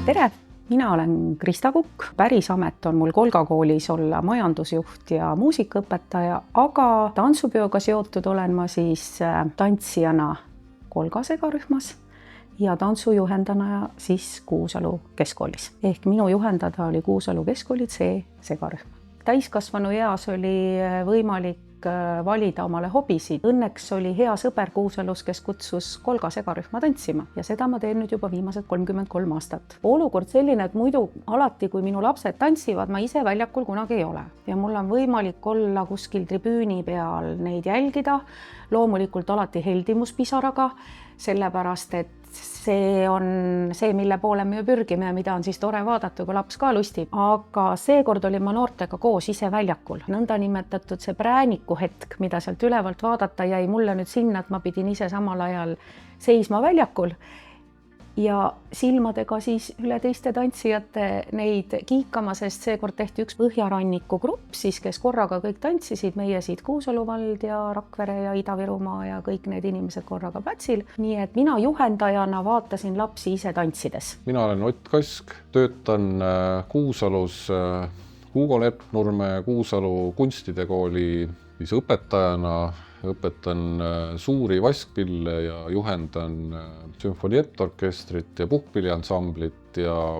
Tere! Mina olen Krista Kukk. Päris amet on mul Kolga koolis olla majandusjuht ja muusikaõpetaja, aga tantsupeoga seotud olen ma siis tantsijana Kolga segarühmas ja tantsujuhendana siis Kuusalu keskkoolis. Ehk minu juhendada oli Kuusalu keskkooli C segarühm. Täiskasvanu eas oli võimalik valida omale hobisid. Õnneks oli hea sõber Kuusalus, kes kutsus Kolga segarühma tantsima ja seda ma teen nüüd juba viimased 33 aastat. Olukord selline, et muidu alati, kui minu lapsed tantsivad, ma ise väljakul kunagi ei ole. Ja mul on võimalik olla kuskil tribüüni peal neid jälgida. Loomulikult alati heldimuspisaraga, sellepärast et see on see, mille poole me pürgime ja mida on siis tore vaadata, kui laps ka lustib. Aga seekord olin ma noortega koos ise väljakul. Nõnda nimetatud see prääniku hetk, mida sealt ülevalt vaadata, jäi mulle nüüd sinna, et ma pidin ise samal ajal seisma väljakul ja silmadega siis üle teiste tantsijate neid kiikama, sest seekord tehti üks Põhjaranniku grupp, siis kes korraga kõik tantsisid, meie siit Kuusalu vald ja Rakvere ja Ida-Virumaa ja kõik need inimesed korraga platsil. Nii et mina juhendajana vaatasin lapsi ise tantsides. Mina olen Ott Kask, töötan Kuusalus Hugo Lepnurme Kuusalu kunstide kooli õpetajana. Õpetan suuri vaskpille ja juhendan sümfonietorkestrit ja puhkpilliansamblit ja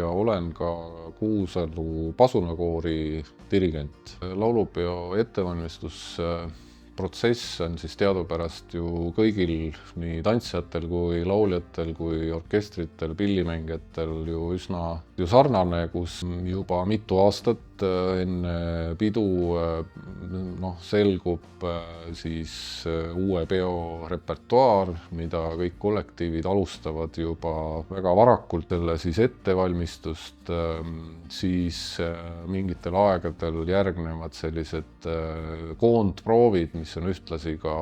olen ka Kuusalu pasunakoori dirigent. Laulupeo ettevalmistusprotsess on siis teadupärast ju kõigil nii tantsijatel kui lauljatel kui orkestritel, pillimängijatel ju üsna sarnane, kus juba mitu aastat enne pidu selgub siis uue peo repertuaar, mida kõik kollektiivid alustavad juba väga varakult selle siis ettevalmistust, siis mingitel aegadel järgnevad sellised koondproovid, mis on ühtlasi ka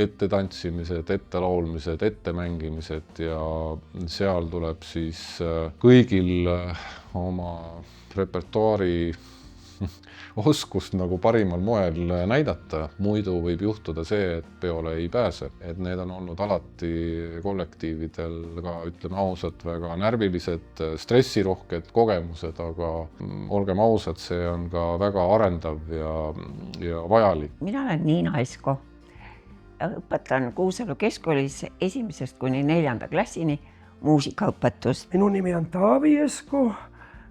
ettetantsimised, ettelaulmised, ettemängimised ja seal tuleb siis kõigil oma repertuaari oskust nagu parimal moel näidata. Muidu võib juhtuda see, et peole ei pääse. Et need on olnud alati kollektiividel ka, ütleme ausalt, väga närvilised, stressirohked kogemused, aga olgem ausad, see on ka väga arendav ja vajalik. Mina olen Niina Esko. Õpetan Kuusalu keskkoolis 1. kuni 4. klassini muusikaõpetust. Minu nimi on Taavi Esko.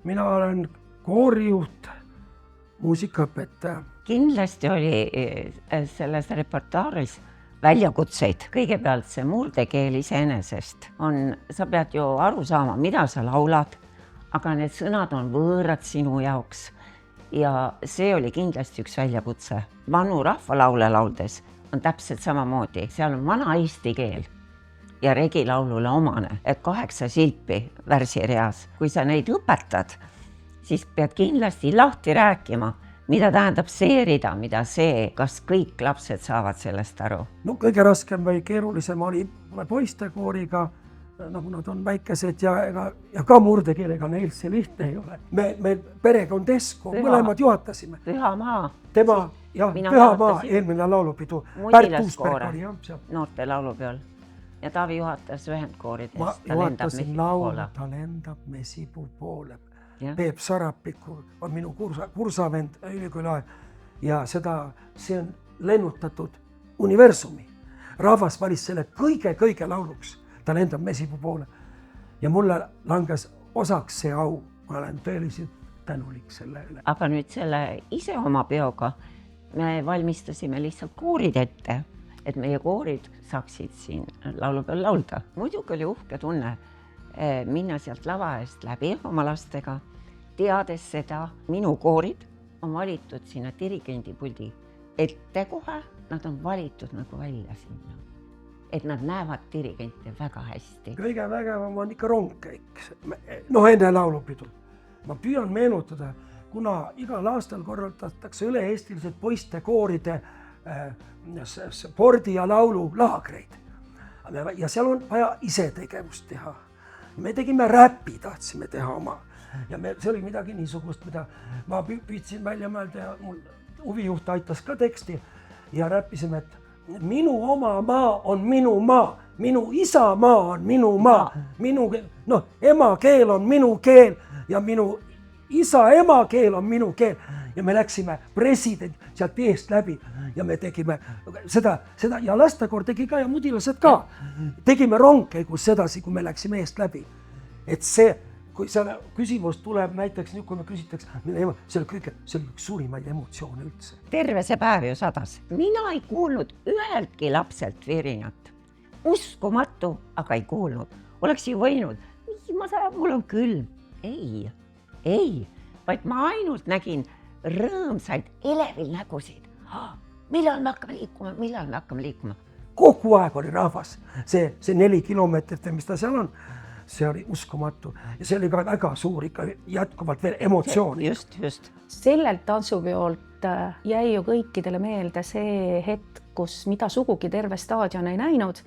Mina olen koorijuht, muusikaõpetaja. Kindlasti oli selles repertuaaris väljakutseid. Kõigepealt see murdekeel iseenesest on, sa pead ju aru saama, mida sa laulad, aga need sõnad on võõrad sinu jaoks. Ja see oli kindlasti üks väljakutse. Vanu rahvalaule lauldes on täpselt samamoodi. Seal on vana eesti keel ja regilaulule omane, et 8 silpi värsireas. Kui sa neid õpetad, siis pead kindlasti lahti rääkima, mida tähendab see rida, mida see, kas kõik lapsed saavad sellest aru. No kõige raskem või keerulisem oli poistekooriga, nagu nad on väikesed ja ka murdekeelega, neil see lihtne ei ole. Me perekond Esko, mõlemad juhatasime. Pühamaa. Tema, jah, Pühamaa, eelmine laulupidu. Mudilaskoor noorte laulupeol. Ja Taavi juhatas ühendkoorides. Ma juhatasin laulu, ta lendab Mesipuu poole. Peep Sarapikku on minu kursavend ülikooli aeg ja see on lennutatud universumi. Rahvas valis selle kõige lauluks, ta lendab Mesipuu poole ja mulle langes osaks see au, ma olen tõeliselt tänulik selle üle. Aga nüüd selle ise oma peoga me valmistasime lihtsalt koorid ette, et meie koorid saaksid siin laulupeol laulda. Muidugi oli uhke tunne minna sealt lava eest läbi oma lastega, teades seda, minu koorid on valitud sinna dirigendipuldi ette kohe, nad on valitud nagu välja sinna, et nad näevad dirigente väga hästi. Kõige vägevam on ikka rongkäik, enne laulupidu. Ma püüan meenutada, kuna igal aastal korraldatakse üle-eestilised poistekooride spordi- ja laululaagreid. Ja seal on vaja ise tegevust teha. Me tegime räppi, tahtsime teha oma. Ja see oli midagi niisugust, mida ma püüdsin välja mõelda ja mul huvijuht aitas ka teksti ja räppisime, et minu oma maa on minu maa, minu isa maa on minu maa, minu emakeel on minu keel ja minu isa emakeel on minu keel ja me läksime president sealt eest läbi ja me tegime seda ja lastekoor tegi ka ja mudilased ka. Tegime rongkäigus sedasi, kui me läksime eest läbi. Et see, kui selle küsimus tuleb näiteks nüüd, kui me küsitaks, see oli üks suurimaid emotsioone üldse. Terve see päev ju sadas. Mina ei kuulnud üheltki lapselt virinat. Uskumatu, aga ei kuulnud. Oleks ju võinud, mul on külm. Ei, vaid ma ainult nägin rõõmsaid elevil nägusid. Millal me hakkame liikuma? Kogu aeg oli rahvas. See 4 kilomeetrit, mis ta seal on, see oli uskumatu. Ja see oli ka väga suur ikka jätkuvalt veel emotsiooni. Just. Sellelt tantsupeolt jäi ju kõikidele meelde see hetk, mida sugugi terve staadion ei näinud,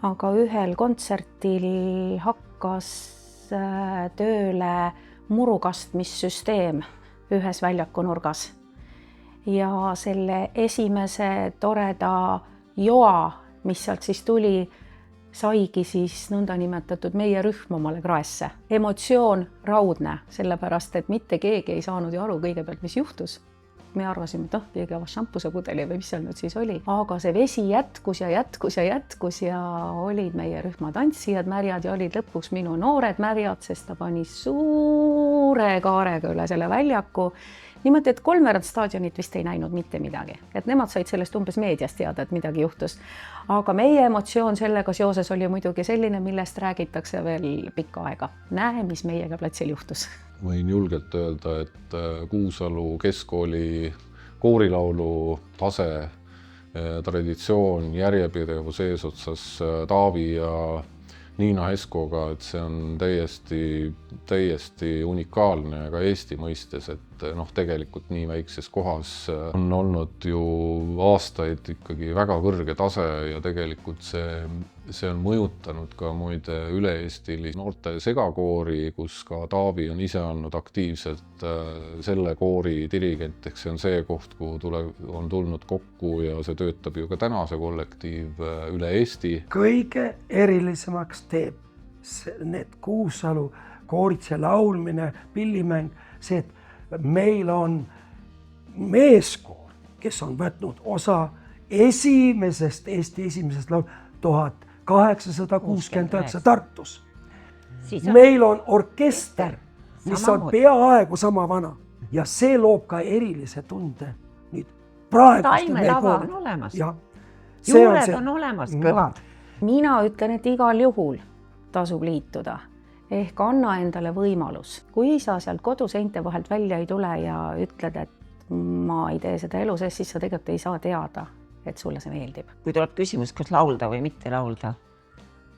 aga ühel kontsertil hakkas tööle murukastmissüsteem ühes väljaku nurgas. Ja selle esimese toreda joa, mis sealt siis tuli, saigi siis nõnda nimetatud meie rühm omale kraesse. Emotsioon raudne, sellepärast, et mitte keegi ei saanud ju aru kõigepealt, mis juhtus. Me arvasime, et keegi avas šampusepudeli või mis seal nüüd siis oli. Aga see vesi jätkus ja olid meie rühma tantsijad märjad ja olid lõpuks minu noored märjad, sest ta pani suure kaarega üle selle väljaku. Niimoodi, et 3/4 staadionit vist ei näinud mitte midagi. Et nemad said sellest umbes meediast teada, et midagi juhtus. Aga meie emotsioon sellega seoses oli muidugi selline, millest räägitakse veel pikka aega. Näe, mis meiega platsil juhtus. Võin julgelt öelda, et Kuusalu keskkooli koorilaulu tase, traditsioon, järjepidevus eesotsas Taavi ja Niina Heskoga, et see on täiesti unikaalne ka Eesti mõistes, et tegelikult nii väikses kohas on olnud ju aastaid ikkagi väga kõrge tase ja tegelikult see on mõjutanud ka muide üle-eestilist noorte segakoori, kus ka Taavi on ise olnud aktiivselt selle koori dirigent, ehk see on see koht, kuhu on tulnud kokku ja see töötab ju ka täna see kollektiiv üle Eesti. Kõige erilisemaks teeb need Kuusalu koorid, see laulmine, pillimäng, see, et meil on meeskoor, kes on võtnud osa esimesest Eesti esimesest laul 1869 Tartus. Meil on orkester, mis on peaaegu sama vana ja see loob ka erilise tunde nüüd praeguste meie koori. On olemas. See juured on olemas, kõvad. Mina ütlen, et igal juhul tasub liituda. Ehk anna endale võimalus. Kui sa sealt koduseinte vahelt välja ei tule ja ütled, et ma ei tee seda elu sees, siis sa tegelikult ei saa teada, et sulle see meeldib. Kui tuleb küsimus, kas laulda või mitte laulda,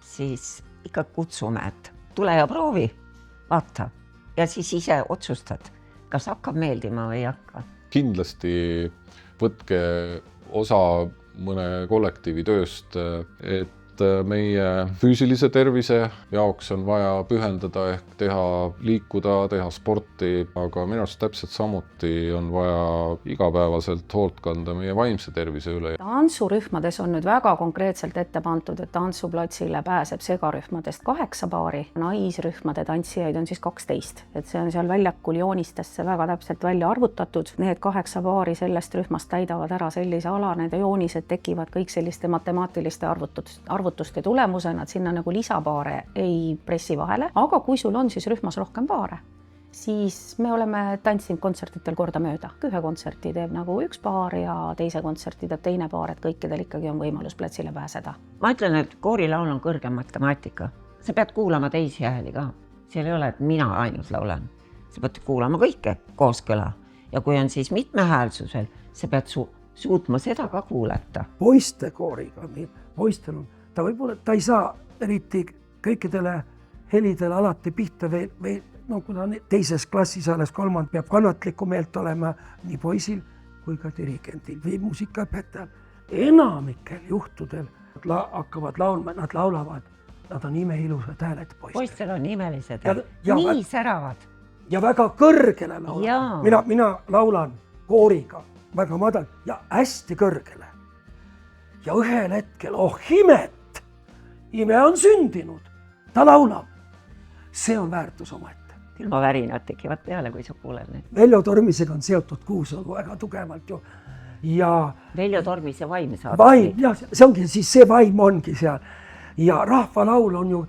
siis ikka kutsume, et tule ja proovi, vaata. Ja siis ise otsustad, kas hakkab meeldima või ei hakka. Kindlasti võtke osa mõne kollektiivi tööst, et meie füüsilise tervise jaoks on vaja pühendada ehk liikuda, teha sporti, aga minu arust täpselt samuti on vaja igapäevaselt hoolt kanda meie vaimse tervise üle. Tantsurühmades on nüüd väga konkreetselt ette pandud, et tantsuplatsile pääseb segarühmadest 8 paari, naisrühmade tantsijaid on siis 12, et see on seal väljakul joonistesse väga täpselt välja arvutatud. Need 8 paari sellest rühmast täidavad ära sellise ala, need joonised tekivad kõik selliste matemaatiliste arvutuste tulemusena, et sinna nagu lisapaare ei pressi vahele, aga kui sul on siis rühmas rohkem paare, siis me oleme tantsinud kontsertitel korda mööda. Ühe kontserti teeb nagu üks paar ja teise kontserti teeb teine paar, et kõikidel ikkagi on võimalus platsile pääseda. Ma ütlen, et koorilaul on kõrgem matemaatika. Sa pead kuulama teisi hääli ka. Seal ei ole, et mina ainult laulan. Sa pead kuulama kõike kooskõla. Ja kui on siis mitmehäälsusel, sa pead suutma seda ka kuulata. Poiste kooriga, poistel on ta ei saa eriti kõikidele helidele alati pihta või kui ta teises klassis alles 3. peab kannatlikku meelt olema nii poisil kui ka dirigendil või muusikaõpetajal. Enamikel juhtudel hakkavad laulma, nad laulavad, nad on imeilusad hääled poistel. Poistel on imelised hääled, nii säravad. Ja väga kõrgele laulan. Mina laulan kooriga väga madal ja hästi kõrgele. ja ühel hetkel, oh imet, ime on sündinud, ta laulab. See on väärtus omaette. Külmavärinad tekivad peale, kui sa kuuled neid. Veljo Tormisega on seotud Kuusalu väga tugevalt ju. Ja Veljo Tormise vaim saab. Vaim, jah, see ongi siis, see vaim ongi seal. Ja rahvalaul on ju,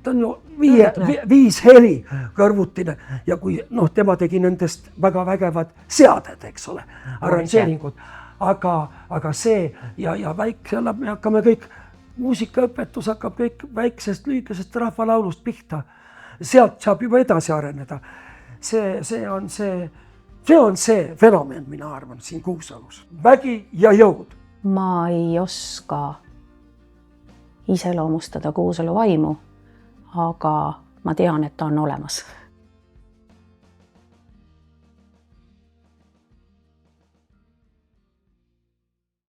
ta on ju 5 heli kõrvutine ja kui tema tegi nendest väga vägevad seaded, eks ole, arranžeeringud. Aga see ja väiksel me hakkame kõik, muusikaõpetus hakkab kõik väiksest lühikesest rahvalaulust pihta. Sealt saab juba edasi areneda. See on see fenomen, mina arvan, siin Kuusalus. Vägi ja jõud. Ma ei oska iseloomustada Kuusalu vaimu, aga ma tean, et ta on olemas.